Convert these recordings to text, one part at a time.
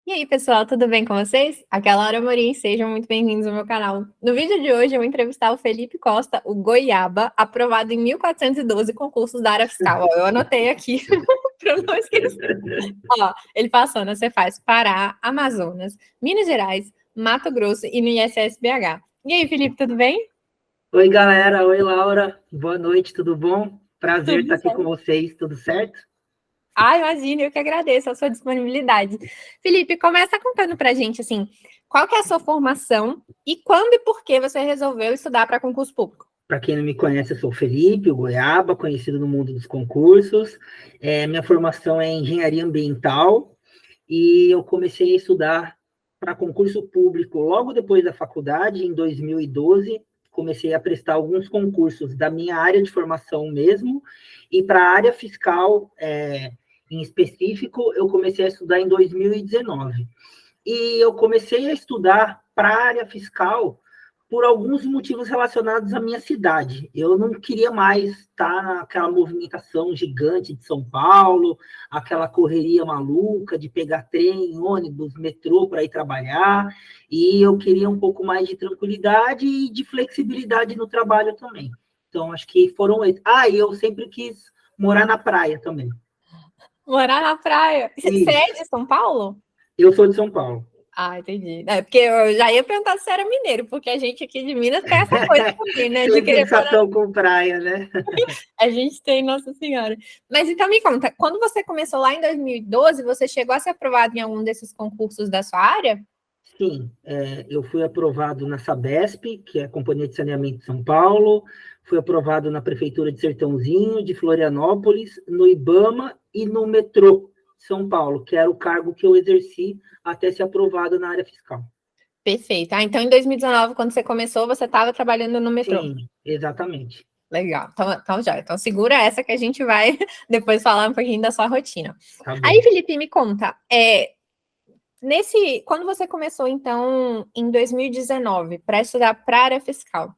E aí, pessoal, tudo bem com vocês? Aqui é a Laura Amorim, sejam muito bem-vindos ao meu canal. No vídeo de hoje, eu vou entrevistar o Felipe Costa, o Goiaba, aprovado em 1412 concursos da área fiscal. Ó, eu anotei aqui para não esquecer. Ó, ele passou na Cefaz Pará, Amazonas, Minas Gerais, Mato Grosso e no ISS-BH. E aí, Felipe, tudo bem? Oi, galera. Oi, Laura. Boa noite, tudo bom? Prazer Tudo estar aqui com certo. vocês, tudo certo? Ah, imagina, eu que agradeço a sua disponibilidade. Felipe, começa contando pra gente, assim, qual que é a sua formação e quando e por que você resolveu estudar para concurso público? Para quem não me conhece, eu sou o Felipe, o Goiaba, conhecido no mundo dos concursos. Minha formação é em engenharia ambiental e eu comecei a estudar para concurso público logo depois da faculdade, em 2012. Comecei a prestar alguns concursos da minha área de formação mesmo, e para a área fiscal, em específico, eu comecei a estudar em 2019. E eu comecei a estudar para a área fiscal por alguns motivos relacionados à minha cidade. Eu não queria mais estar naquela movimentação gigante de São Paulo, aquela correria maluca de pegar trem, ônibus, metrô para ir trabalhar, e eu queria um pouco mais de tranquilidade e de flexibilidade no trabalho também. Então, acho que foram esses. Ah, e eu sempre quis morar na praia também. Morar na praia. Você é Isso. de São Paulo? Eu sou de São Paulo. Ah, entendi. É porque eu já ia perguntar se era mineiro, porque a gente aqui de Minas tem essa coisa também, né? De Tem querer morar. fixação com praia, né? A gente tem, Nossa Senhora. Mas então me conta, quando você começou lá em 2012, você chegou a ser aprovado em algum desses concursos da sua área? Sim, eu fui aprovado na Sabesp, que é a Companhia de Saneamento de São Paulo, fui aprovado na Prefeitura de Sertãozinho, de Florianópolis, no IBAMA e no metrô de São Paulo, que era o cargo que eu exerci até ser aprovado na área fiscal. Perfeito. Ah, então em 2019, quando você começou, você estava trabalhando no metrô. Sim, exatamente. Legal. Então já. Então segura essa que a gente vai depois falar um pouquinho da sua rotina. Tá Aí, bom. Felipe, me conta, quando você começou, então, em 2019, para estudar para a área fiscal,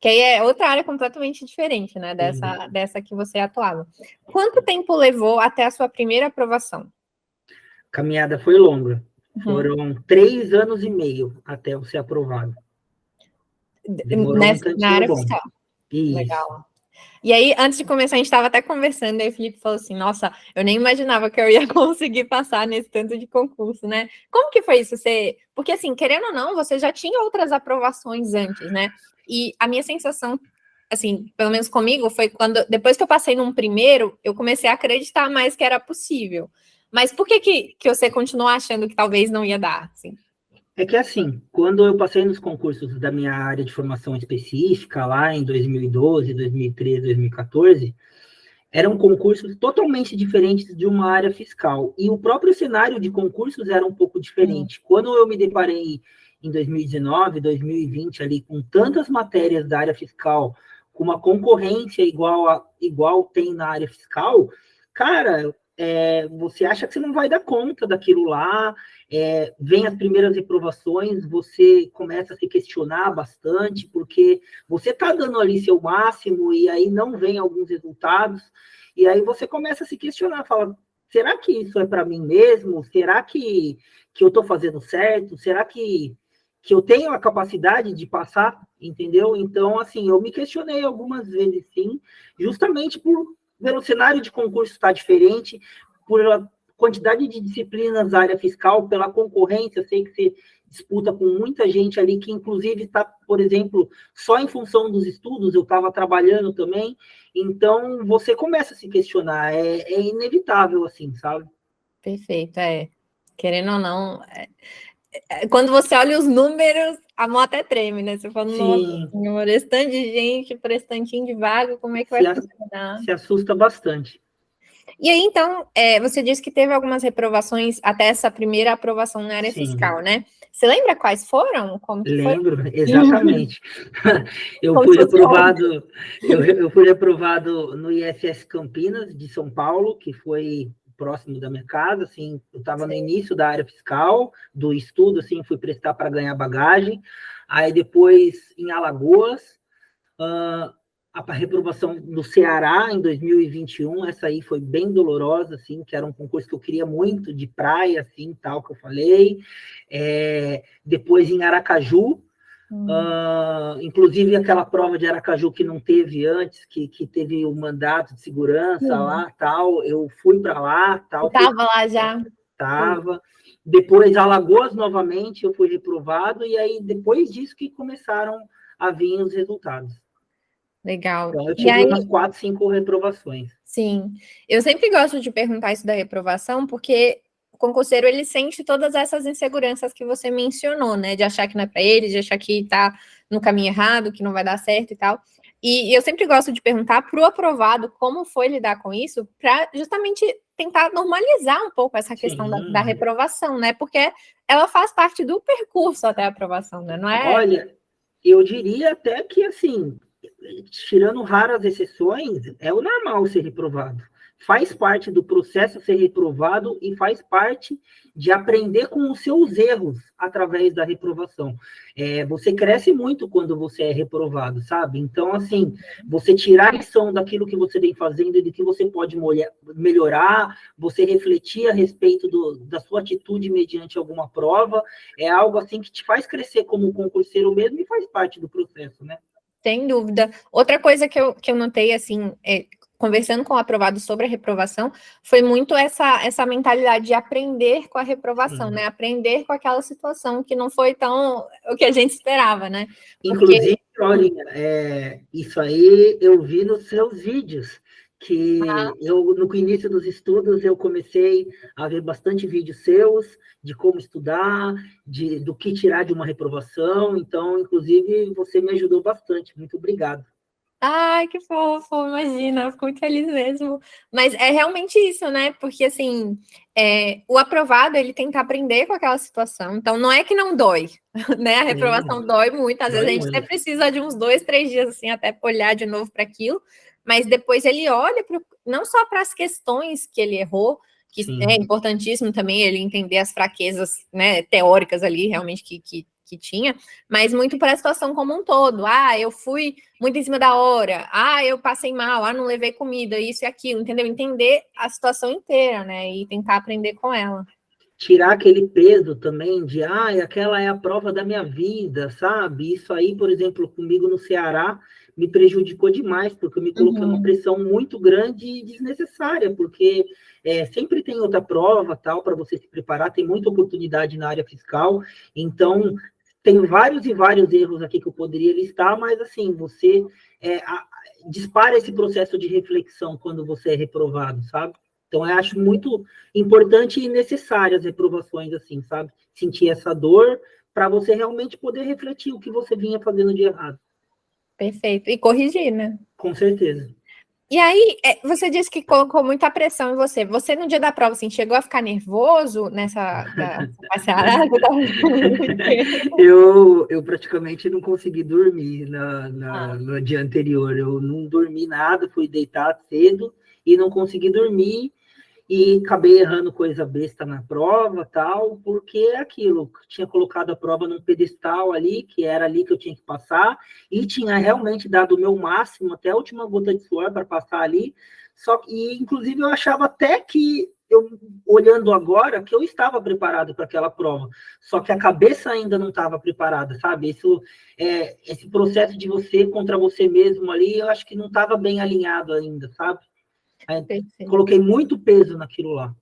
que aí é outra área completamente diferente, né, Sim. dessa que você atuava. Quanto tempo levou até a sua primeira aprovação? A caminhada foi longa. Uhum. Foram 3 anos e meio até eu ser aprovado. Demorou um Na tantinho área bom. fiscal. Isso. Legal. E aí, antes de começar, a gente estava até conversando, e o Felipe falou assim, nossa, eu nem imaginava que eu ia conseguir passar nesse tanto de concurso, né? Como que foi isso? Porque assim, querendo ou não, você já tinha outras aprovações antes, né? E a minha sensação, assim, pelo menos comigo, foi quando, depois que eu passei num primeiro, eu comecei a acreditar mais que era possível. Mas por que você continuou achando que talvez não ia dar, assim? É que assim, quando eu passei nos concursos da minha área de formação específica, lá em 2012, 2013, 2014, eram concursos totalmente diferentes de uma área fiscal. E o próprio cenário de concursos era um pouco Hum. diferente. Quando eu me deparei em 2019, 2020, ali, com tantas matérias da área fiscal, com uma concorrência igual tem na área fiscal, cara, você acha que você não vai dar conta daquilo lá, vem as primeiras reprovações, você começa a se questionar bastante, porque você está dando ali seu máximo e aí não vem alguns resultados, e aí você começa a se questionar, fala, será que isso é para mim mesmo? Será que eu estou fazendo certo? Será que eu tenho a capacidade de passar? Entendeu? Então, assim, eu me questionei algumas vezes, sim, justamente por ver o cenário de concurso estar diferente, por a quantidade de disciplinas da área fiscal, pela concorrência, eu sei que você disputa com muita gente ali que, inclusive, está, por exemplo, só em função dos estudos, eu estava trabalhando também, então você começa a se questionar, é inevitável, assim, sabe? Perfeito, é. Querendo ou não, quando você olha os números, a mão até treme, né? Você fala, nossa Sim, senhora, esse tanto de gente por esse tantinho de vaga, como é que vai se, funcionar? se assusta bastante. E aí, então, você disse que teve algumas reprovações até essa primeira aprovação na área Sim, fiscal, né? Você lembra quais foram? Como que foi? lembro, exatamente. Eu Como se fui fosse ontem. aprovado, eu fui aprovado no IFS Campinas, de São Paulo, que foi próximo da minha casa, assim, eu estava no início da área fiscal, do estudo, assim, fui prestar para ganhar bagagem, aí depois em Alagoas, a reprovação no Ceará em 2021, essa aí foi bem dolorosa, assim, que era um concurso que eu queria muito, de praia, assim, tal, que eu falei. Depois em Aracaju, inclusive aquela prova de Aracaju que não teve antes, que teve o mandato de segurança lá, tal, eu fui para lá, tal. Estava lá já? Estava. Depois, Alagoas, novamente, eu fui reprovado, e aí, depois disso que começaram a vir os resultados. Legal. Então, eu tive umas 4, 5 reprovações. Sim. Eu sempre gosto de perguntar isso da reprovação, porque o concurseiro, ele sente todas essas inseguranças que você mencionou, né? De achar que não é para ele, de achar que está no caminho errado, que não vai dar certo e tal. E eu sempre gosto de perguntar para o aprovado como foi lidar com isso, para justamente tentar normalizar um pouco essa questão da reprovação, né? Porque ela faz parte do percurso até a aprovação, né? Não é? Olha, eu diria até que, assim, tirando raras exceções, é o normal ser reprovado. Faz parte do processo ser reprovado e faz parte de aprender com os seus erros através da reprovação. Você cresce muito quando você é reprovado, sabe? Então, assim, você tirar a lição daquilo que você vem fazendo e do que você pode melhorar, você refletir a respeito da sua atitude mediante alguma prova, é algo assim que te faz crescer como concurseiro mesmo e faz parte do processo, né? Sem dúvida. Outra coisa que eu notei, assim, conversando com o aprovado sobre a reprovação, foi muito essa mentalidade de aprender com a reprovação, né? Aprender com aquela situação que não foi tão o que a gente esperava, né? Inclusive, Paulinha, isso aí eu vi nos seus vídeos, que no início dos estudos eu comecei a ver bastante vídeos seus, de como estudar, do que tirar de uma reprovação, então, inclusive, você me ajudou bastante, muito obrigado. Ai, que fofo, imagina, eu fico muito feliz mesmo. Mas é realmente isso, né? Porque, assim, o aprovado, ele tenta aprender com aquela situação. Então, não é que não dói, né? A reprovação dói muito. Às vezes a gente até precisa de uns 2, 3 dias, assim, até olhar de novo para aquilo. Mas depois ele olha não só para as questões que ele errou, que é importantíssimo também ele entender as fraquezas, né, teóricas ali, realmente, que tinha, mas muito para a situação como um todo. Eu fui muito em cima da hora, eu passei mal, não levei comida, isso e aquilo, entendeu? Entender a situação inteira, né? E tentar aprender com ela. Tirar aquele peso também de, aquela é a prova da minha vida, sabe? Isso aí, por exemplo, comigo no Ceará, me prejudicou demais, porque eu me coloquei uma pressão muito grande e desnecessária, porque sempre tem outra prova, tal, para você se preparar, tem muita oportunidade na área fiscal, então tem vários e vários erros aqui que eu poderia listar, mas assim, você dispara esse processo de reflexão quando você é reprovado, sabe? Então, eu acho muito importante e necessário as reprovações, assim, sabe? Sentir essa dor para você realmente poder refletir o que você vinha fazendo de errado. Perfeito. E corrigir, né? Com certeza. E aí, você disse que colocou muita pressão em você. Você, no dia da prova, assim, chegou a ficar nervoso nessa passeada? Eu praticamente não consegui dormir no dia anterior. Eu não dormi nada, fui deitar cedo e não consegui dormir. E acabei errando coisa besta na prova, tal, porque é aquilo, tinha colocado a prova num pedestal ali, que era ali que eu tinha que passar, e tinha realmente dado o meu máximo, até a última gota de suor para passar ali, inclusive eu achava até que, olhando agora, que eu estava preparado para aquela prova, só que a cabeça ainda não estava preparada, sabe? Esse processo de você contra você mesmo ali, eu acho que não estava bem alinhado ainda, sabe? Coloquei muito peso naquilo lá.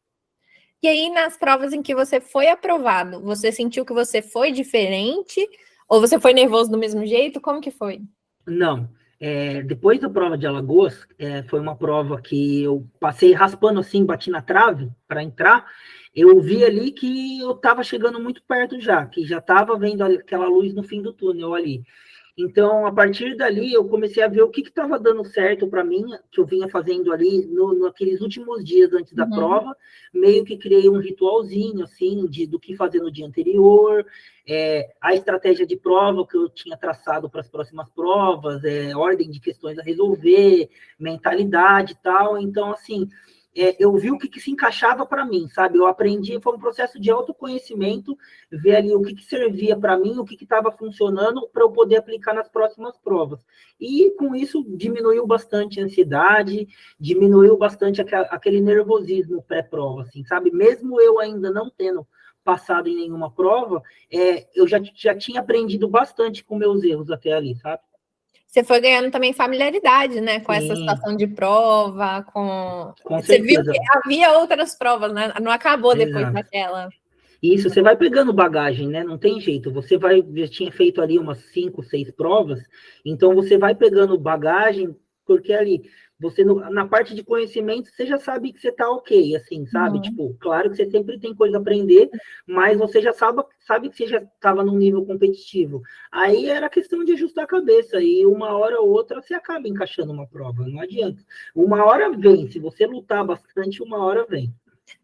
E aí, nas provas em que você foi aprovado, você sentiu que você foi diferente? Ou você foi nervoso do mesmo jeito? Como que foi? Não. Depois da prova de Alagoas, foi uma prova que eu passei raspando assim, bati na trave para entrar. Eu vi ali que eu estava chegando muito perto já, que já estava vendo aquela luz no fim do túnel ali. Então, a partir dali, eu comecei a ver o que estava dando certo para mim, que eu vinha fazendo ali naqueles últimos dias antes da prova, meio que criei um ritualzinho, assim, do que fazer no dia anterior, a estratégia de prova que eu tinha traçado para as próximas provas, ordem de questões a resolver, mentalidade e tal. Então, assim, eu vi o que se encaixava para mim, sabe? Eu aprendi, foi um processo de autoconhecimento, ver ali o que servia para mim, o que estava funcionando para eu poder aplicar nas próximas provas. E com isso diminuiu bastante a ansiedade, diminuiu bastante aquele nervosismo pré-prova, assim, sabe? Mesmo eu ainda não tendo passado em nenhuma prova, eu já tinha aprendido bastante com meus erros até ali, sabe? Você foi ganhando também familiaridade, né, com essa Sim, situação de prova, com... Você viu certeza. que havia outras provas, né? Não acabou depois Exato. daquela. Isso, você vai pegando bagagem, né? Não tem jeito. Já tinha feito ali umas 5, 6 provas, então você vai pegando bagagem, porque ali, na parte de conhecimento, você já sabe que você tá ok, assim, sabe? Tipo, claro que você sempre tem coisa a aprender, mas você já sabe que você já estava num nível competitivo. Aí era questão de ajustar a cabeça, e uma hora ou outra você acaba encaixando uma prova, não adianta. Uma hora vem, se você lutar bastante, uma hora vem.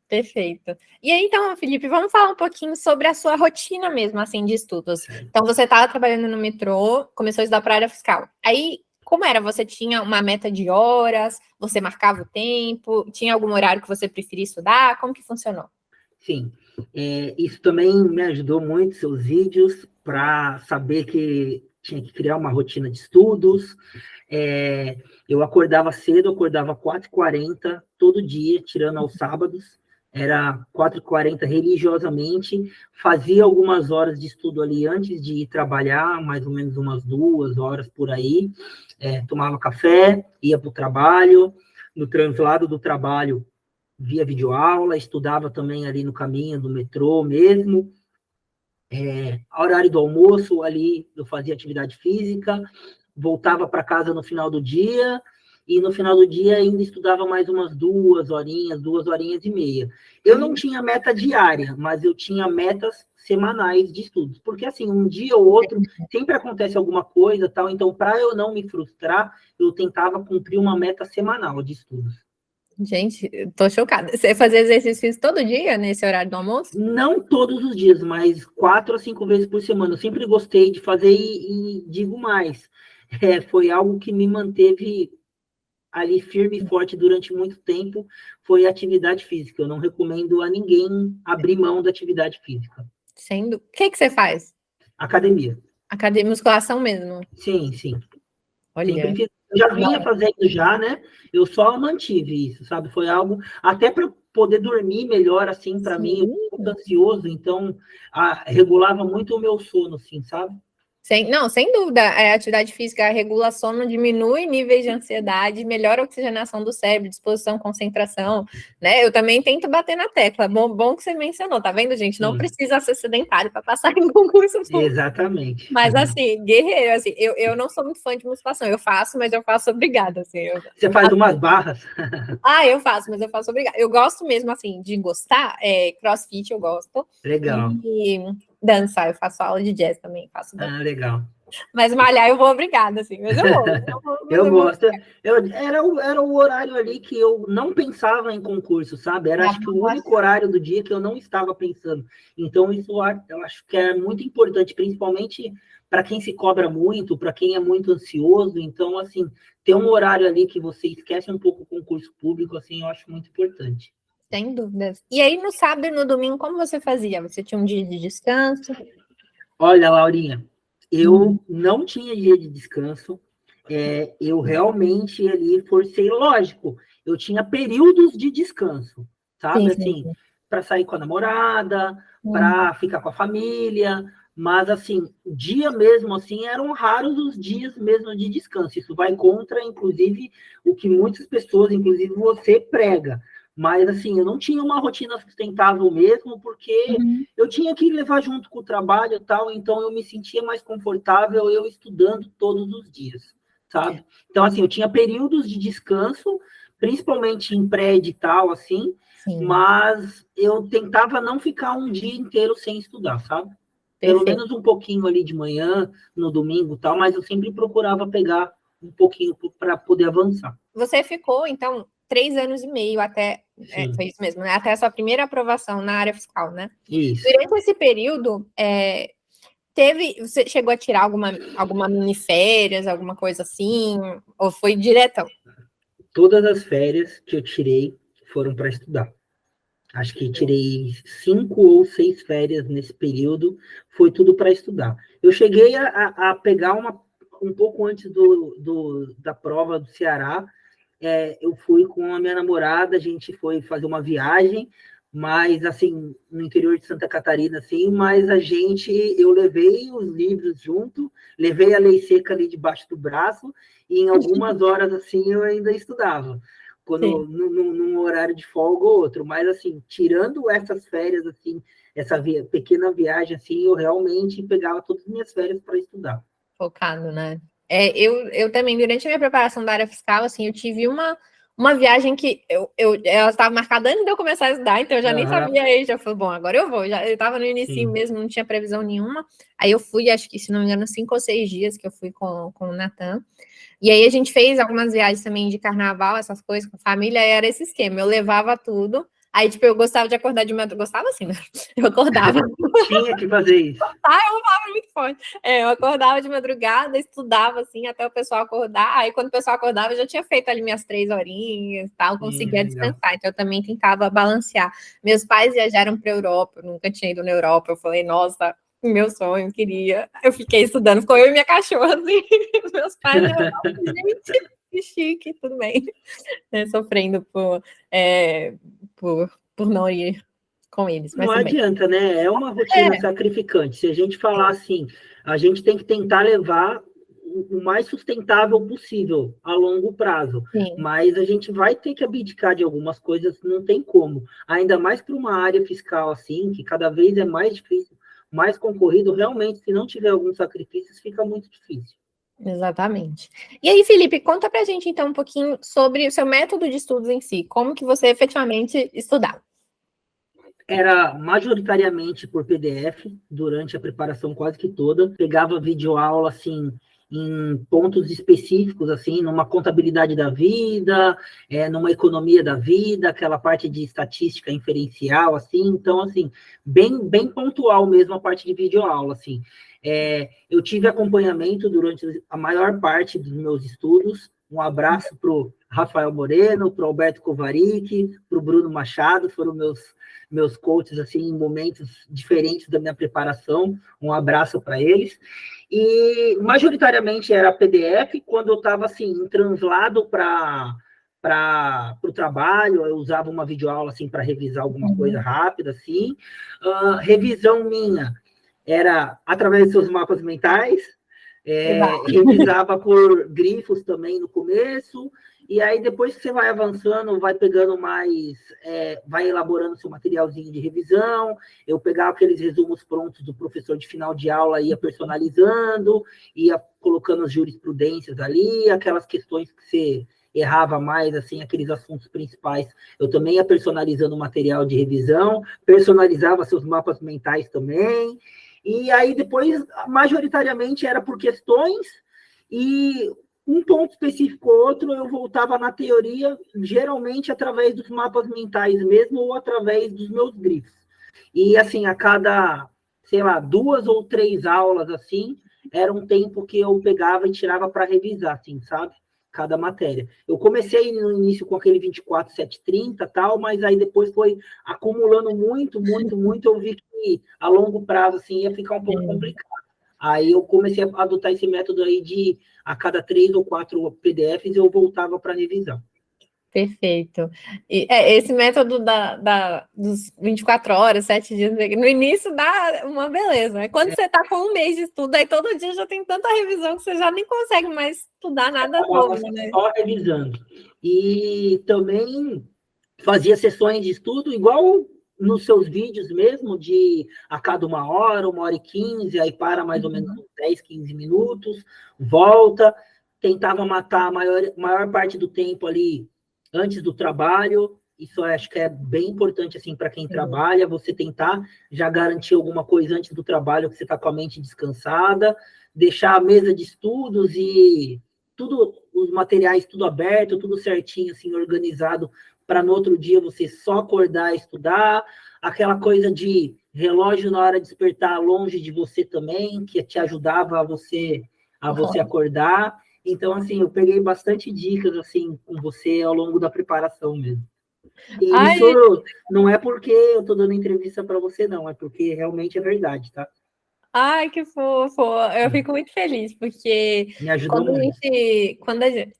Perfeito. E aí, então, Felipe, vamos falar um pouquinho sobre a sua rotina mesmo, assim, de estudos. Então, você estava trabalhando no metrô, começou a estudar para a área fiscal. Aí, como era? Você tinha uma meta de horas? Você marcava o tempo? Tinha algum horário que você preferia estudar? Como que funcionou? Sim, isso também me ajudou muito, seus vídeos, para saber que tinha que criar uma rotina de estudos. Eu acordava cedo, acordava 4h40 todo dia, tirando aos sábados. Era 4h40 religiosamente, fazia algumas horas de estudo ali antes de ir trabalhar, mais ou menos umas 2 horas por aí. Tomava café, ia para o trabalho, no translado do trabalho via videoaula, estudava também ali no caminho do metrô mesmo. Horário do almoço, ali eu fazia atividade física, voltava para casa no final do dia, e no final do dia ainda estudava mais umas 2 horinhas, 2 horinhas e meia. Eu não tinha meta diária, mas eu tinha metas semanais de estudos, porque assim, um dia ou outro, sempre acontece alguma coisa, tal, então para eu não me frustrar, eu tentava cumprir uma meta semanal de estudos. Gente, eu tô chocada. Você fazia exercícios todo dia, nesse horário do almoço? Não todos os dias, mas 4 a 5 vezes por semana. Eu sempre gostei de fazer e digo mais. Foi algo que me manteve ali firme e forte durante muito tempo, foi a atividade física. Eu não recomendo a ninguém abrir mão da atividade física. Sendo... O que você faz? Academia. Academia, musculação mesmo? Sim, sim. Sempre Olha. fiz. Eu já vinha fazendo já, né? Eu só mantive isso, sabe? Foi algo até para poder dormir melhor, assim, para mim, eu fico muito ansioso, então regulava muito o meu sono, assim, sabe? Sem dúvida, a atividade física regula sono, diminui níveis de ansiedade, melhora a oxigenação do cérebro, disposição, concentração, né? Eu também tento bater na tecla. Bom que você mencionou, tá vendo, gente? Não precisa ser sedentário para passar em concurso. Exatamente. Mas assim, guerreiro, assim, eu não sou muito fã de musculação. Eu faço, mas eu faço obrigada, assim. Você faz umas barras? Eu faço, mas eu faço obrigada. Eu gosto mesmo, assim, de gostar. CrossFit eu gosto. Legal. E dançar, eu faço aula de jazz também. Legal. Mas malhar eu vou obrigada, assim. Mas eu vou. Eu gosto. Era o horário ali que eu não pensava em concurso, sabe? Era, acho que, o único horário do dia que eu não estava pensando. Então, isso eu acho que é muito importante, principalmente para quem se cobra muito, para quem é muito ansioso. Então, assim, ter um horário ali que você esquece um pouco o concurso público, assim, eu acho muito importante. Sem dúvidas. E aí, no sábado e no domingo, como você fazia? Você tinha um dia de descanso? Olha, Laurinha, eu não tinha dia de descanso. Eu realmente ali forcei, lógico, eu tinha períodos de descanso, sabe? Assim, para sair com a namorada, para ficar com a família, mas assim, dia mesmo assim, eram raros os dias mesmo de descanso. Isso vai contra, inclusive, o que muitas pessoas, inclusive você, prega. Mas, assim, eu não tinha uma rotina sustentável mesmo, porque eu tinha que levar junto com o trabalho e tal, então eu me sentia mais confortável eu estudando todos os dias, sabe? Então, assim, eu tinha períodos de descanso, principalmente em pré-edital, assim, mas eu tentava não ficar um dia inteiro sem estudar, sabe? Pelo menos um pouquinho ali de manhã, no domingo e tal, mas eu sempre procurava pegar um pouquinho para poder avançar. Você ficou, então, 3 anos e meio até, foi isso mesmo, né? Até a sua primeira aprovação na área fiscal, né? Isso. Durante esse período, você chegou a tirar alguma mini férias, alguma coisa assim, ou foi diretão? Todas as férias que eu tirei foram para estudar. Acho que tirei 5 ou 6 férias nesse período, foi tudo para estudar. Eu cheguei a pegar um pouco antes da prova do Ceará, eu fui com a minha namorada, a gente foi fazer uma viagem, mas assim, no interior de Santa Catarina, assim, mas eu levei os livros junto, levei a lei seca ali debaixo do braço, e em algumas horas, assim, eu ainda estudava, quando num horário de folga ou outro, mas assim, tirando essas férias, assim, essa pequena viagem, assim, eu realmente pegava todas as minhas férias para estudar. Focado, né? Eu também, durante a minha preparação da área fiscal, assim, eu tive uma viagem que ela estava marcada antes de eu começar a estudar, então eu já nem sabia, aí já falei, bom, agora eu vou. Eu estava no início mesmo, não tinha previsão nenhuma. Aí eu fui, acho que, se não me engano, 5 ou 6 dias que eu fui com o Natan. E aí a gente fez algumas viagens também de carnaval, essas coisas com a família, e era esse esquema, eu levava tudo. Aí, tipo, eu gostava de acordar de madrugada. Gostava assim, né? Eu acordava. Tinha que fazer isso. Ah, eu amava muito forte. Eu acordava de madrugada, estudava, assim, até o pessoal acordar. Aí, quando o pessoal acordava, eu já tinha feito ali minhas 3 horinhas e tal, conseguia descansar. Então, eu também tentava balancear. Meus pais viajaram para a Europa, eu nunca tinha ido na Europa. Eu falei, nossa, meu sonho, queria. Eu fiquei estudando, ficou eu e minha cachorra, assim. Meus pais, gente, que chique, tudo bem. Sofrendo por não ir com eles. Mas não adianta, né? É uma rotina sacrificante. Se a gente falar assim, a gente tem que tentar levar o mais sustentável possível a longo prazo. Sim. Mas a gente vai ter que abdicar de algumas coisas, não tem como. Ainda mais para uma área fiscal assim, que cada vez é mais difícil, mais concorrido, realmente, se não tiver alguns sacrifícios, fica muito difícil. Exatamente. E aí, Felipe, conta pra gente então um pouquinho sobre o seu método de estudos em si, como que você efetivamente estudava. Era majoritariamente por PDF, durante a preparação quase que toda. Pegava videoaula, assim, em pontos específicos, assim, numa contabilidade da vida, numa economia da vida, aquela parte de estatística inferencial, assim. Então, assim, bem pontual mesmo a parte de videoaula, assim. Eu tive acompanhamento durante a maior parte dos meus estudos. Um abraço para o Rafael Moreno, para o Alberto Kovarik, para o Bruno Machado, foram meus coaches, assim, em momentos diferentes da minha preparação. Um abraço para eles. E, majoritariamente, era PDF. Quando eu estava, assim, em translado para o trabalho, eu usava uma videoaula, assim, para revisar alguma coisa rápida, assim. Revisão minha era através dos seus mapas mentais, revisava por grifos também no começo, e aí depois que você vai avançando, vai pegando mais, vai elaborando seu materialzinho de revisão. Eu pegava aqueles resumos prontos do professor de final de aula, ia personalizando, ia colocando as jurisprudências ali, aquelas questões que você errava mais, assim, aqueles assuntos principais, eu também ia personalizando o material de revisão, personalizava seus mapas mentais também. E aí depois, majoritariamente, era por questões, e um ponto específico ou outro, eu voltava na teoria, geralmente através dos mapas mentais mesmo, ou através dos meus grifos. E assim, a cada, sei lá, 2 ou 3 aulas, assim, era um tempo que eu pegava e tirava para revisar, assim, sabe? Cada matéria. Eu comecei no início com aquele 24/7/30 tal, mas aí depois foi acumulando muito, eu vi que a longo prazo, assim, ia ficar um pouco complicado. Aí eu comecei a adotar esse método aí de a cada 3 ou 4 PDFs eu voltava para revisão. Perfeito. E esse método dos 24 horas, 7 dias, no início dá uma beleza. Né? Quando você está com um mês de estudo, aí todo dia já tem tanta revisão que você já nem consegue mais estudar nada novo, né? Só revisando. E também fazia sessões de estudo igual nos seus vídeos mesmo, de a cada 1 hora, 1h15, aí para mais ou menos 10, 15 minutos, volta, tentava matar a maior parte do tempo ali antes do trabalho. Isso eu acho que é bem importante, assim, para quem trabalha, você tentar já garantir alguma coisa antes do trabalho, que você está com a mente descansada, deixar a mesa de estudos e tudo, os materiais tudo aberto, tudo certinho, assim, organizado, para no outro dia você só acordar e estudar, aquela coisa de relógio na hora de despertar longe de você também, que te ajudava a você acordar. Então, assim, eu peguei bastante dicas, assim, com você ao longo da preparação mesmo. E Ai, isso não é porque eu tô dando entrevista para você, não, é porque realmente é verdade, tá? ai, que fofo. Eu fico muito feliz, porque Me ajudou muito.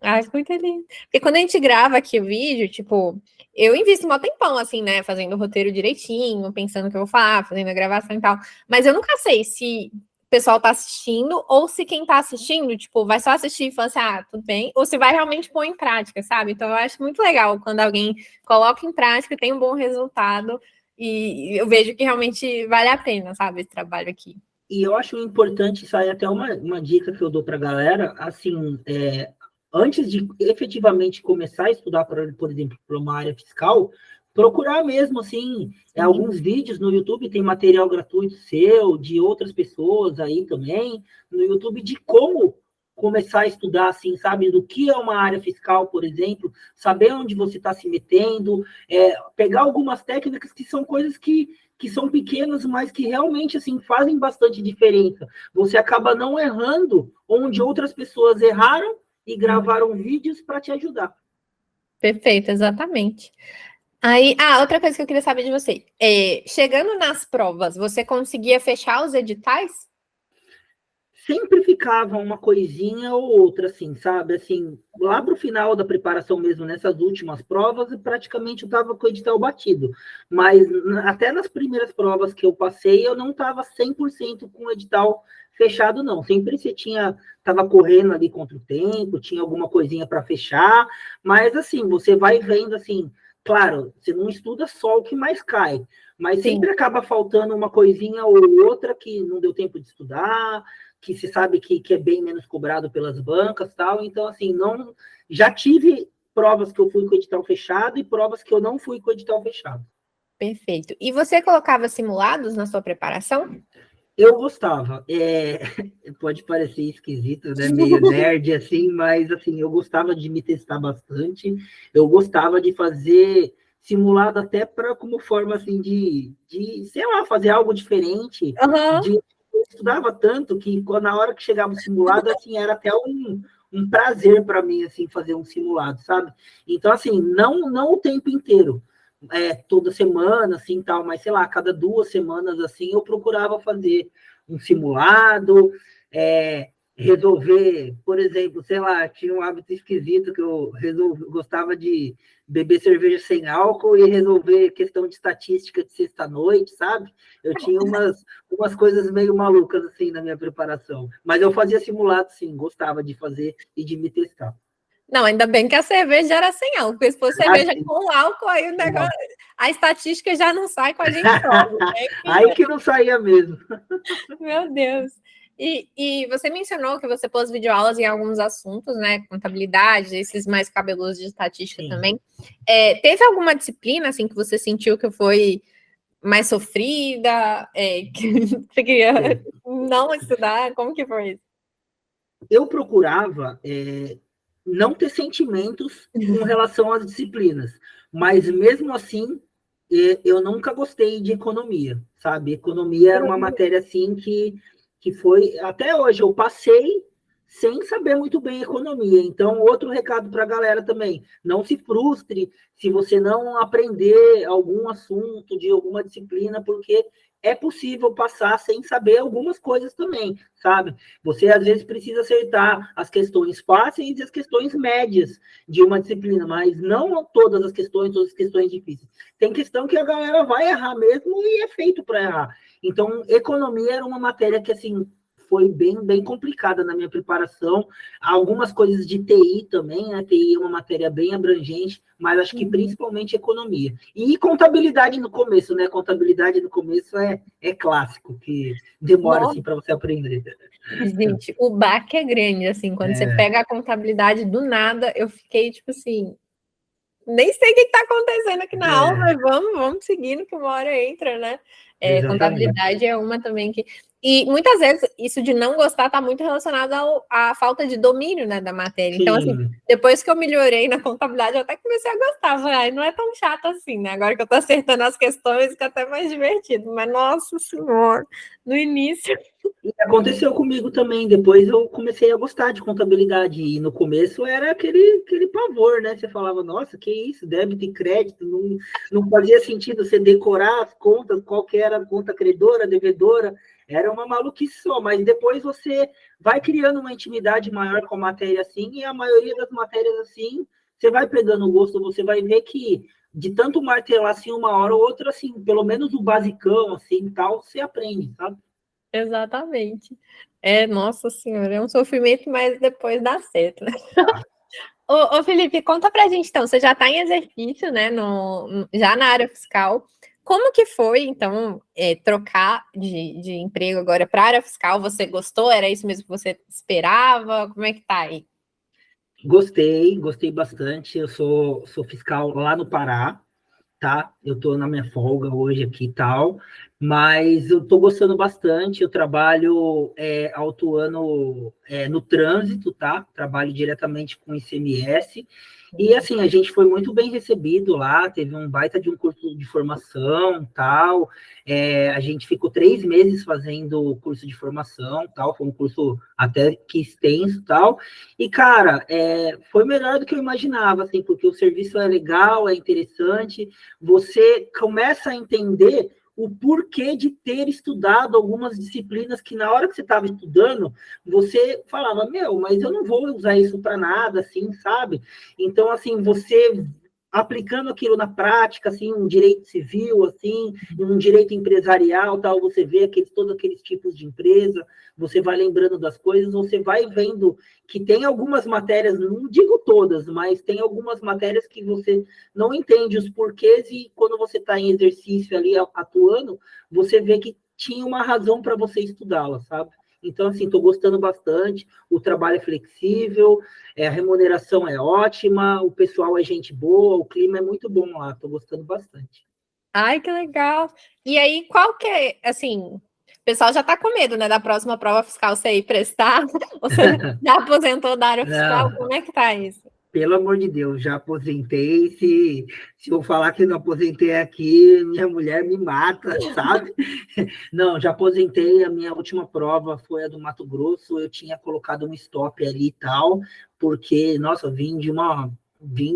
ai, fico muito feliz. Porque quando a gente grava aqui o vídeo, tipo, eu invisto um tempão, assim, né, fazendo o roteiro direitinho, pensando o que eu vou falar, fazendo a gravação e tal. Mas eu nunca sei se o pessoal tá assistindo ou se quem tá assistindo, tipo, vai só assistir e falar assim, ah, tudo bem, ou se vai realmente pôr em prática, sabe? Então eu acho muito legal quando alguém coloca em prática, tem um bom resultado e eu vejo que realmente vale a pena, sabe, esse trabalho aqui. E eu acho importante, isso aí é até uma dica que eu dou para a galera, assim, antes de efetivamente começar a estudar, por exemplo, para uma área fiscal, procurar mesmo, assim, Sim. alguns vídeos no YouTube, tem material gratuito seu, de outras pessoas aí também, no YouTube, de como começar a estudar, assim, sabe, do que é uma área fiscal, por exemplo, saber onde você está se metendo, pegar algumas técnicas que são coisas que são pequenas, mas que realmente assim fazem bastante diferença. Você acaba não errando onde outras pessoas erraram e gravaram vídeos para te ajudar. Perfeito, exatamente. Aí, outra coisa que eu queria saber de você. Chegando nas provas, você conseguia fechar os editais? Sempre ficava uma coisinha ou outra, assim, sabe? Assim, lá para o final da preparação mesmo, nessas últimas provas, praticamente eu estava com o edital batido. Mas até nas primeiras provas que eu passei, eu não estava 100% com o edital fechado, não. Sempre você estava correndo ali contra o tempo, tinha alguma coisinha para fechar, mas assim, você vai vendo assim, claro, você não estuda só o que mais cai, mas Sim, sempre acaba faltando uma coisinha ou outra que não deu tempo de estudar, que se sabe que é bem menos cobrado pelas bancas, tal. Então, assim, não já tive provas que eu fui com o edital fechado e provas que eu não fui com o edital fechado. perfeito. E você colocava simulados na sua preparação? Eu gostava, pode parecer esquisito, né? Meio nerd assim, mas assim, eu gostava de me testar bastante, eu gostava de fazer simulado até para como forma assim sei lá, fazer algo diferente, Aham. eu estudava tanto que na hora que chegava o simulado, assim, era até um prazer para mim assim fazer um simulado, sabe? Então assim, não o tempo inteiro, toda semana, assim, tal, mas sei lá, cada 2 semanas, assim, eu procurava fazer um simulado, resolver, por exemplo, sei lá, tinha um hábito esquisito que eu gostava de beber cerveja sem álcool e resolver questão de estatística de sexta-noite, sabe? Eu tinha umas coisas meio malucas, assim, na minha preparação. Mas eu fazia simulado, sim, gostava de fazer e de me testar. Não, ainda bem que a cerveja era sem álcool, porque se fosse cerveja Assim, com álcool, aí o negócio, não. a estatística já não sai com a gente logo, né? Aí que não saía mesmo. Meu Deus. E você mencionou que você pôs videoaulas em alguns assuntos, né? Contabilidade, esses mais cabelosos de estatística Sim. também. Teve alguma disciplina assim que você sentiu que foi mais sofrida? Que você queria Sim. não estudar? Como que foi isso? Eu procurava não ter sentimentos com relação às disciplinas, mas mesmo assim eu nunca gostei de economia, sabe? Economia era uma matéria assim que foi até hoje eu passei sem saber muito bem economia. Então, outro recado para a galera também: não se frustre se você não aprender algum assunto de alguma disciplina, porque é possível passar sem saber algumas coisas também, sabe? Você, às vezes, precisa acertar as questões fáceis e as questões médias de uma disciplina, mas não todas as questões difíceis. Tem questão que a galera vai errar mesmo e é feito para errar. Então, economia era uma matéria que, assim, foi bem complicada na minha preparação. Algumas coisas de TI também, né? TI é uma matéria bem abrangente, mas acho que principalmente economia. E contabilidade no começo, né? Contabilidade no começo é clássico, que demora assim para você aprender. Gente, o baque é grande, assim, quando você pega a contabilidade do nada, eu fiquei tipo assim, nem sei o que está acontecendo aqui na aula, mas vamos seguindo que uma hora entra, né? Exatamente. Contabilidade é uma também que. E muitas vezes isso de não gostar está muito relacionado à falta de domínio, né, da matéria. Então, assim, Sim, depois que eu melhorei na contabilidade, eu até comecei a gostar. Falei, ai, não é tão chato assim, né? Agora que eu estou acertando as questões, fica até mais divertido. Mas, nossa senhora, no início. Aconteceu comigo também. Depois eu comecei a gostar de contabilidade. E no começo era aquele pavor, né? Você falava, nossa, que isso, débito e crédito. Não fazia sentido você decorar as contas, qual que era a conta credora, devedora. Era uma maluquice só. Mas depois você vai criando uma intimidade maior com a matéria assim. E a maioria das matérias assim, você vai pegando o gosto, você vai ver que de tanto martelar assim uma hora ou outra, assim, pelo menos o basicão, assim, tal, você aprende, sabe? Exatamente. Nossa senhora, é um sofrimento, mas depois dá certo, né? Ô, Felipe, conta pra gente então, você já está em exercício, né, já na área fiscal. Como que foi, então, trocar de emprego agora para a área fiscal? Você gostou? Era isso mesmo que você esperava? Como é que tá aí? Gostei bastante. Eu sou fiscal lá no Pará, tá? Eu estou na minha folga hoje aqui e tal, mas eu estou gostando bastante. Eu trabalho atuando no trânsito, tá? Trabalho diretamente com ICMS. E assim, a gente foi muito bem recebido lá, teve um baita de um curso de formação, tal. A gente ficou 3 meses fazendo o curso de formação, tal. Foi um curso até que extenso, tal. E, cara, foi melhor do que eu imaginava, assim, porque o serviço é legal, é interessante, você começa a entender o porquê de ter estudado algumas disciplinas que na hora que você estava estudando, você falava, meu, mas eu não vou usar isso para nada, assim, sabe? Então, assim, você aplicando aquilo na prática, assim, um direito civil, assim, um direito empresarial, tal, você vê todos aqueles tipos de empresa, você vai lembrando das coisas, você vai vendo que tem algumas matérias, não digo todas, mas tem algumas matérias que você não entende os porquês e quando você está em exercício ali atuando, você vê que tinha uma razão para você estudá-la, sabe? Então, assim, estou gostando bastante, o trabalho é flexível, a remuneração é ótima, o pessoal é gente boa, o clima é muito bom lá, estou gostando bastante. Ai, que legal. E aí, qual que é, assim, o pessoal já tá com medo, né, da próxima prova fiscal você ir prestar? Você já aposentou da área fiscal? Não, Como é que tá isso? pelo amor de Deus, já aposentei. Se eu falar que não aposentei aqui, minha mulher me mata, sabe? Não, já aposentei. A minha última prova foi a do Mato Grosso. Eu tinha colocado um stop ali e tal, porque, nossa, vim de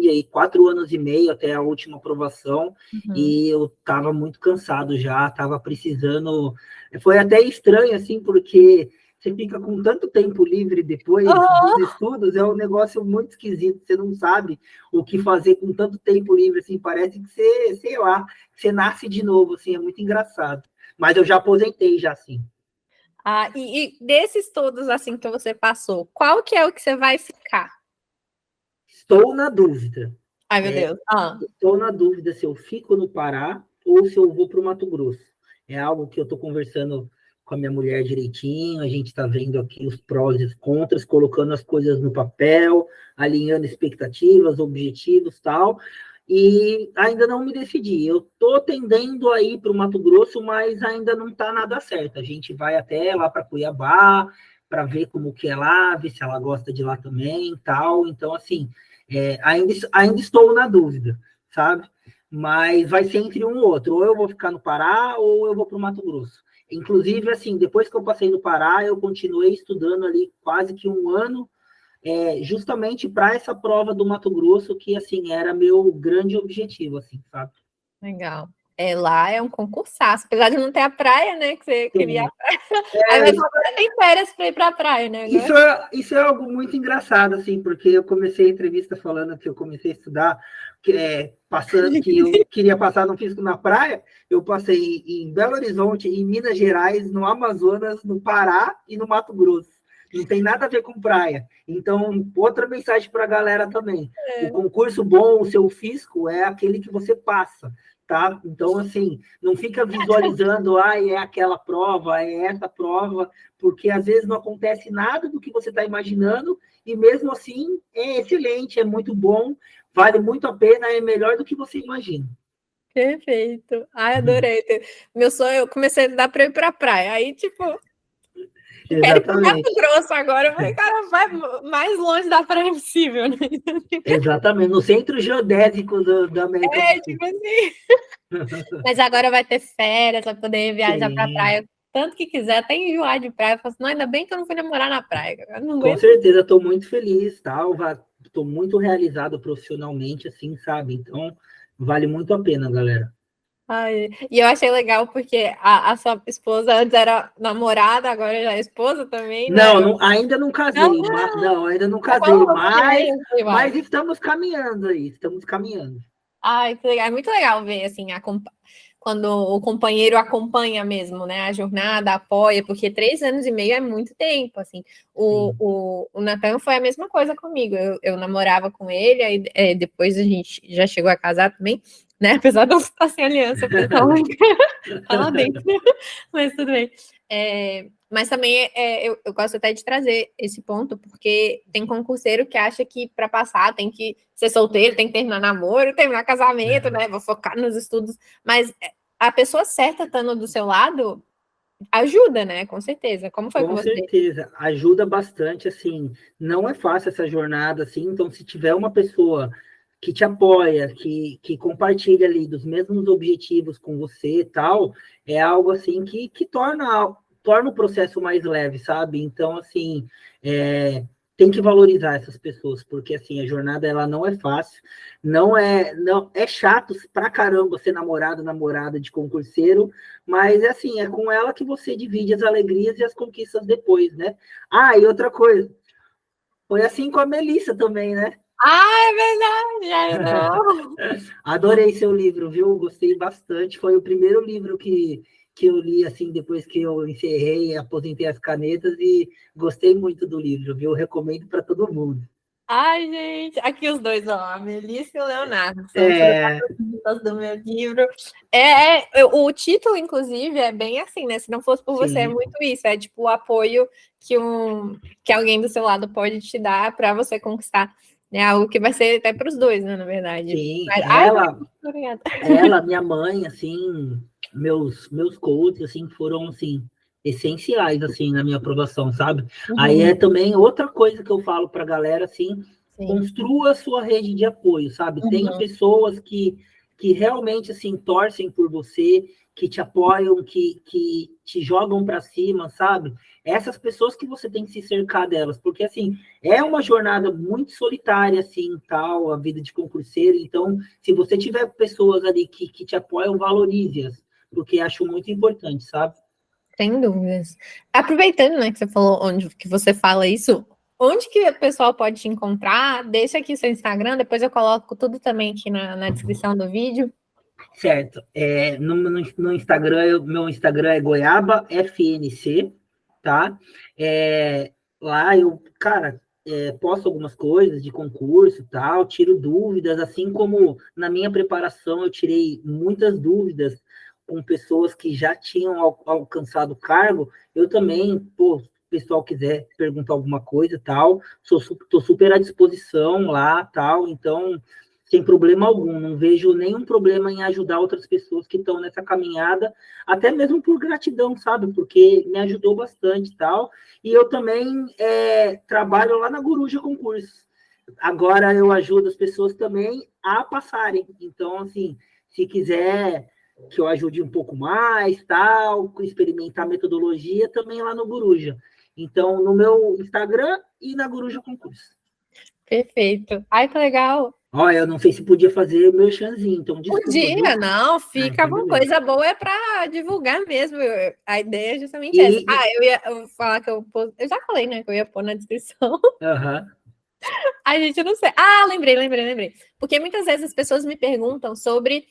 aí 4 anos e meio até a última aprovação e eu estava muito cansado já, estava precisando. Foi até estranho, assim, porque você fica com tanto tempo livre depois dos estudos, é um negócio muito esquisito, você não sabe o que fazer com tanto tempo livre, assim, parece que você, sei lá, você nasce de novo, assim, é muito engraçado. Mas eu já aposentei, já, assim. E desses todos, assim, que você passou, qual que é o que você vai ficar? Estou na dúvida. Ai, meu Deus. Estou na dúvida se eu fico no Pará ou se eu vou para o Mato Grosso. É algo que eu estou conversando com a minha mulher direitinho, a gente está vendo aqui os prós e os contras, colocando as coisas no papel, alinhando expectativas, objetivos tal, e ainda não me decidi. Eu estou tendendo a ir para o Mato Grosso, mas ainda não está nada certo. A gente vai até lá para Cuiabá, para ver como que é lá, ver se ela gosta de lá também tal. Então, assim, ainda estou na dúvida, sabe? Mas vai ser entre um ou outro. Ou eu vou ficar no Pará, ou eu vou para o Mato Grosso. Inclusive, assim, depois que eu passei no Pará, eu continuei estudando ali quase que um ano, justamente para essa prova do Mato Grosso, que, assim, era meu grande objetivo, assim, sabe? Legal. Lá é um concursaço, apesar de não ter a praia, né, que você queria. Aí É, vai falar, tem férias para ir para a praia, né? isso é algo muito engraçado, assim, porque eu comecei a entrevista falando que eu comecei a estudar, passando, que eu queria passar no físico na praia, eu passei em Belo Horizonte, em Minas Gerais, no Amazonas, no Pará e no Mato Grosso. Não tem nada a ver com praia. Então, outra mensagem para a galera também. O concurso bom, o seu físico, é aquele que você passa, tá? Então, assim, não fica visualizando, é aquela prova, é essa prova, porque às vezes não acontece nada do que você está imaginando, e mesmo assim é excelente, é muito bom, vale muito a pena, é melhor do que você imagina. Perfeito. Ai, adorei. Meu sonho, eu comecei a dar para ir para a praia. Aí, tipo, quero ir para o Mato Exatamente. Grosso agora. Eu falei, cara, vai mais longe da praia possível, né? Exatamente, no centro geodésico da América do Sul. Tipo assim. Mas agora vai ter férias, vai poder viajar para a Sim. praia tanto que quiser, até enjoar de praia. Eu falo assim, não, ainda bem que eu não fui namorar na praia. Eu não Com aguento. certeza, estou muito feliz, tal, estou muito realizado profissionalmente, assim, sabe? Então, vale muito a pena, galera. Ai, e eu achei legal porque a sua esposa antes era namorada, agora já é esposa também, né? Não, ainda não Não, casei, não, ainda não é casei, como você diria, mas estamos caminhando aí, estamos caminhando. ai, que legal. É muito legal ver, assim, quando o companheiro acompanha mesmo, né? A jornada, apoia, porque 3 anos e meio é muito tempo, assim. Sim. O Natan foi a mesma coisa comigo. Eu namorava com ele, aí depois a gente já chegou a casar também, né? Apesar de eu estar sem aliança, o pessoal tá lá dentro, mas tudo bem. Mas também eu gosto até de trazer esse ponto, porque tem concurseiro que acha que para passar tem que ser solteiro, tem que terminar namoro, terminar casamento, né? Vou focar nos estudos. Mas a pessoa certa estando do seu lado ajuda, né? Com certeza. Como foi com Com você? certeza, ajuda bastante, assim, não é fácil essa jornada, assim, então se tiver uma pessoa que te apoia, que compartilha ali dos mesmos objetivos com você e tal, é algo, assim, que torna o processo mais leve, sabe? Então, assim, tem que valorizar essas pessoas, porque, assim, a jornada, ela não é fácil, não é chato pra caramba ser namorada de concurseiro, mas, assim, é com ela que você divide as alegrias e as conquistas depois, né? Ah, e outra coisa, foi assim com a Melissa também, né? Ah, é verdade! Ai, não. Adorei seu livro, viu? Gostei bastante. Foi o primeiro livro que eu li, assim, depois que eu encerrei, aposentei as canetas e gostei muito do livro, viu? Recomendo para todo mundo. Ai, gente, aqui os dois, ó, a Melissa e o Leonardo, são os É, protagonistas do meu livro. O título, inclusive, é bem assim, né? Se não fosse por você, é sim, muito isso, é tipo o apoio que alguém do seu lado pode te dar para você conquistar, né? Algo que vai ser até para os dois, né, na verdade. sim. Mas, ai, muito obrigada. Minha mãe, assim, meus coaches, assim, foram, assim, essenciais, assim, na minha aprovação, sabe? Aí Uhum, é também outra coisa que eu falo para a galera, assim, sim. construa a sua rede de apoio, sabe? Tenha Uhum. pessoas que realmente, assim, torcem por você, que te apoiam, que te jogam para cima, sabe? Essas pessoas que você tem que se cercar delas, porque, assim, é uma jornada muito solitária, assim, tal, a vida de concurseiro, então se você tiver pessoas ali que te apoiam, valorize-as, porque acho muito importante, sabe? Sem dúvidas. Aproveitando, né, que você falou onde que você fala isso, onde que o pessoal pode te encontrar? Deixa aqui seu Instagram, depois eu coloco tudo também aqui na descrição do vídeo. Certo. No Instagram, meu Instagram é Goiaba FNC, tá? Lá eu, cara, posto algumas coisas de concurso e tal, tiro dúvidas, assim como na minha preparação eu tirei muitas dúvidas com pessoas que já tinham alcançado o cargo, eu também, pô, se o pessoal quiser perguntar alguma coisa e tal, tô super à disposição lá, tal, então sem problema algum, não vejo nenhum problema em ajudar outras pessoas que estão nessa caminhada, até mesmo por gratidão, sabe? Porque me ajudou bastante e tal. E eu também trabalho lá na Guruja Concursos. Agora eu ajudo as pessoas também a passarem. Então, assim, se quiser que eu ajude um pouco mais, tal, experimentar metodologia, também lá no Guruja. Então, no meu Instagram e na Guruja Concursos. Perfeito. Ai, que legal. Olha, eu não sei se podia fazer o meu chanzinho, então desculpa, Podia, viu? não, Ah, fica então uma beleza. coisa boa é para divulgar mesmo. A ideia é justamente essa. E, Ah, eu vou falar que eu já falei, né, que eu ia pôr na descrição. aham, A gente não sei. Ah, lembrei. Porque muitas vezes as pessoas me perguntam sobre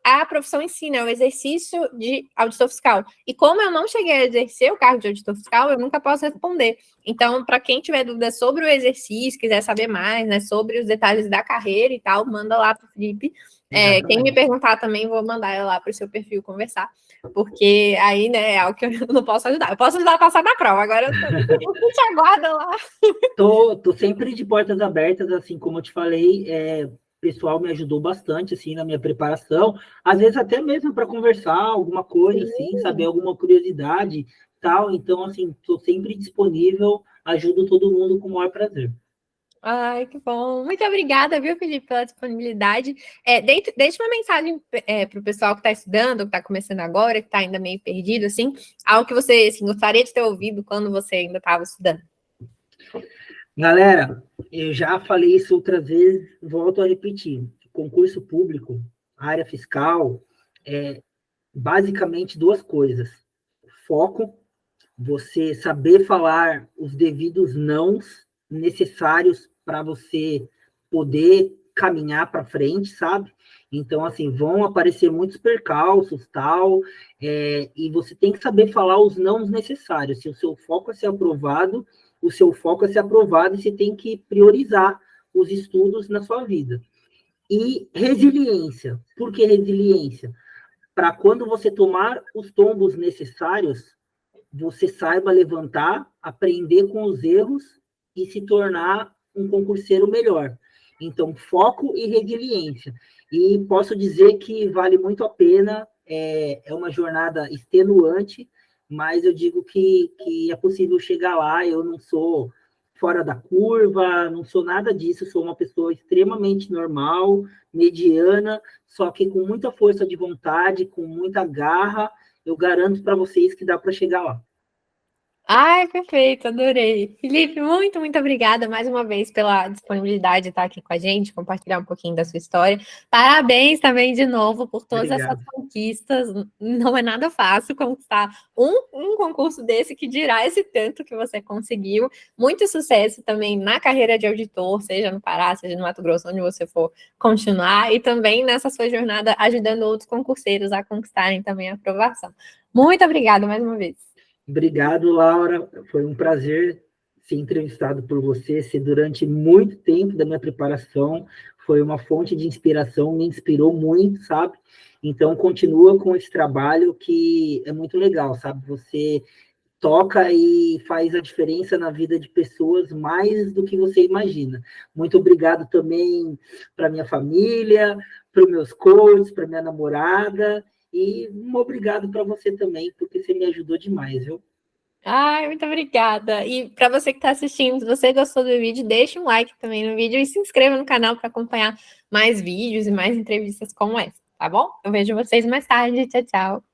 a profissão em si, né? O exercício de auditor fiscal. E como eu não cheguei a exercer o cargo de auditor fiscal, eu nunca posso responder. Então, para quem tiver dúvidas sobre o exercício, quiser saber mais, né, sobre os detalhes da carreira e tal, manda lá para o Felipe. Quem me exatamente. perguntar também, vou mandar ela lá para o seu perfil conversar. Porque aí, né, é algo que eu não posso ajudar. Eu posso ajudar a passar na prova. Agora eu te aguarda lá. Tô sempre de portas abertas, assim como eu te falei, o pessoal me ajudou bastante, assim, na minha preparação, às vezes até mesmo para conversar alguma coisa, assim, saber Sim. alguma curiosidade, tal, então, assim, tô sempre disponível, ajudo todo mundo com o maior prazer. Ai, que bom. Muito obrigada, viu, Felipe, pela disponibilidade. Deixa uma mensagem para o pessoal que está estudando, que está começando agora, que está ainda meio perdido, assim, algo que você assim, gostaria de ter ouvido quando você ainda estava estudando. Galera, eu já falei isso outras vezes, volto a repetir. Concurso público, área fiscal, é basicamente duas coisas. Foco, você saber falar os devidos nãos necessários para você poder caminhar para frente, sabe? Então, assim, vão aparecer muitos percalços, tal, e você tem que saber falar os nãos necessários. Se o seu foco é ser aprovado, o seu foco é ser aprovado e você tem que priorizar os estudos na sua vida. E resiliência. Por que resiliência? Para quando você tomar os tombos necessários, você saiba levantar, aprender com os erros e se tornar um concurseiro melhor. Então, foco e resiliência. E posso dizer que vale muito a pena, é uma jornada extenuante, mas eu digo que é possível chegar lá. Eu não sou fora da curva, não sou nada disso, sou uma pessoa extremamente normal, mediana, só que com muita força de vontade, com muita garra, eu garanto para vocês que dá para chegar lá. Ai, perfeito, adorei. Felipe, muito obrigada mais uma vez pela disponibilidade de estar aqui com a gente, compartilhar um pouquinho da sua história. Parabéns também de novo por todas essas Obrigado. conquistas. Não é nada fácil conquistar um concurso desse, que dirá esse tanto que você conseguiu. Muito sucesso também na carreira de auditor, seja no Pará, seja no Mato Grosso, onde você for continuar, e também nessa sua jornada ajudando outros concurseiros a conquistarem também a aprovação. Muito obrigada mais uma vez. Obrigado, Laura. Foi um prazer ser entrevistado por você. Se durante muito tempo da minha preparação foi uma fonte de inspiração, me inspirou muito, sabe? Então, continua com esse trabalho que é muito legal, sabe? Você toca e faz a diferença na vida de pessoas mais do que você imagina. Muito obrigado também para minha família, para os meus coaches, para minha namorada, e um obrigado para você também, porque você me ajudou demais, viu? Ai, muito obrigada. E para você que está assistindo, se você gostou do vídeo, deixe um like também no vídeo e se inscreva no canal para acompanhar mais vídeos e mais entrevistas como essa, tá bom? Eu vejo vocês mais tarde. Tchau, tchau.